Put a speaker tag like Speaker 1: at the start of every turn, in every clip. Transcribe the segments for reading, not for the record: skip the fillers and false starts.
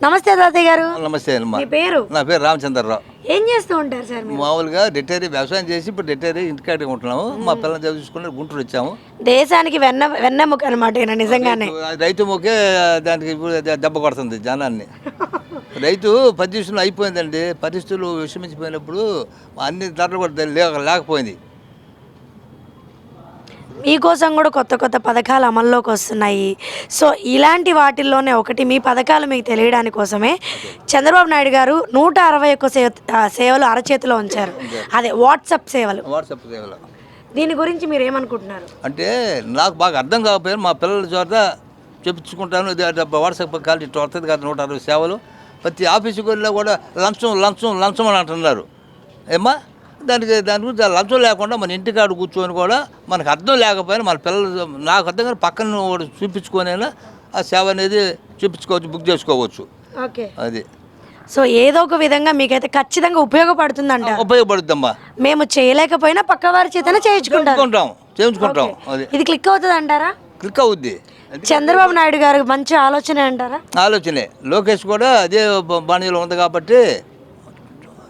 Speaker 1: నమస్తే తాతయ్య గారు.
Speaker 2: నమస్తే అమ్మా.
Speaker 1: మీ పేరు?
Speaker 2: నా పేరు రామచంద్రరావు.
Speaker 1: ఏం చేస్తూ ఉంటారు సార్ మీరు?
Speaker 2: మామూలుగా రిటైరీ వ్యవసాయం చేసి ఇప్పుడు రిటైరీ ఇంటికాడ ఉంటున్నాము. మా పిల్లలు చదివించుకుని గుంటూరు వచ్చాము.
Speaker 1: దేశానికి వెన్నెముక అనమాట ఈయన నిజంగానే.
Speaker 2: రైతు మొక్కే దానికి ఇప్పుడు దెబ్బ కొడుతుంది జనాన్ని. రైతు పరిస్థితులు అయిపోయిందండి. పరిస్థితులు విషమించిపోయినప్పుడు అన్ని ధరలు కూడా లేకపోయింది.
Speaker 1: మీకోసం కూడా కొత్త కొత్త పథకాలు అమల్లోకి వస్తున్నాయి. సో ఇలాంటి వాటిల్లోనే ఒకటి మీ పథకాలు మీకు తెలియడానికి కోసమే చంద్రబాబు నాయుడు గారు 161 సేవలు అరచేతిలో ఉంచారు. అదే వాట్సాప్ సేవలు. దీని గురించి మీరు ఏమనుకుంటున్నారు?
Speaker 2: అంటే నాకు బాగా అర్థం కాకపోయినా మా పిల్లల చోట చెప్పించుకుంటాను. వాట్సాప్ కాల్ ఇట్లా వస్తుంది కదా 160 సేవలు. ప్రతి ఆఫీసుకి వెళ్ళినా కూడా లంచం లంచం లంచం అని అంటున్నారు. ఏమ్మా దాని గురించి లంచం లేకుండా మన ఇంటికాడ కూర్చొని కూడా మనకు అర్థం లేకపోయినా మన పిల్లలు నాకు అర్థం కానీ పక్కన కూడా చూపించుకొనైనా ఆ సేవ అనేది చూపించుకోవచ్చు, బుక్ చేసుకోవచ్చు.
Speaker 1: ఓకే,
Speaker 2: అది.
Speaker 1: సో ఏదో ఒక విధంగా మీకైతే ఖచ్చితంగా ఉపయోగపడుతుందంట.
Speaker 2: ఉపయోగపడుద్దమ్మా.
Speaker 1: మేము చేయలేకపోయినా పక్క వారి చేతనే
Speaker 2: చేయించుకుంటాం. అది
Speaker 1: ఇది క్లిక్ అవుతుంది అంటారా?
Speaker 2: క్లిక్ అవుద్ది.
Speaker 1: చంద్రబాబు నాయుడు గారు మంచి ఆలోచన అంటారా?
Speaker 2: ఆలోచనే. లోకేష్ కూడా అదే బాణీలో ఉంది కాబట్టి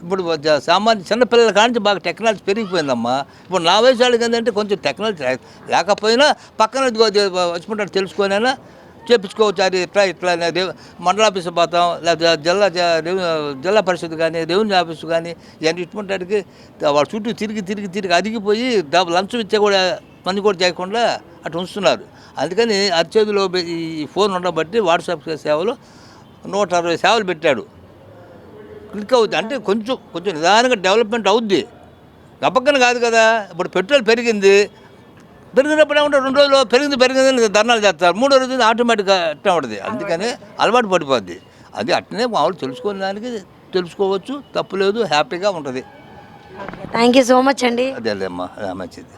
Speaker 2: ఇప్పుడు సామాన్య చిన్నపిల్లల కానించి బాగా టెక్నాలజీ పెరిగిపోయిందమ్మా. ఇప్పుడు నా వయసు వాళ్ళకి ఏంటంటే కొంచెం టెక్నాలజీ లేకపోయినా పక్కన వచ్చినట్టు తెలుసుకొనైనా చేపించుకోవచ్చు. అది ఇట్లా మండల ఆఫీసు పోతాం, లేకపోతే జిల్లా పరిషత్ కానీ రెవెన్యూ ఆఫీసు కానీ ఇవన్నీ ఇటువంటి వాళ్ళ చుట్టూ తిరిగి అరిగిపోయి లంచం ఇచ్చే కూడా పని కూడా చేయకుండా అటు ఉంచుతున్నారు. అందుకని అరిచేతిలో ఈ ఫోన్ ఉండబట్టి వాట్సాప్ సేవలు 160 సేవలు పెట్టాడు. క్లిక్ అవుద్ది. అంటే కొంచెం నిదానంగా డెవలప్మెంట్ అవుద్ది, గప్పక్కన కాదు కదా. ఇప్పుడు పెట్రోల్ పెరిగినప్పుడు ఏమంటే 2 రోజులు పెరిగింది ధర్నాలు చేస్తారు. 3వ రోజు ఆటోమేటిక్గా అట్లా ఉంటుంది. అందుకని అలవాటు పడిపోద్ది. అది అట్లనే మామూలు తెలుసుకునే దానికి తెలుసుకోవచ్చు, తప్పులేదు, హ్యాపీగా ఉంటుంది.
Speaker 1: థ్యాంక్ యూ సో మచ్ అండి.
Speaker 2: అదే అమ్మా, మంచిది.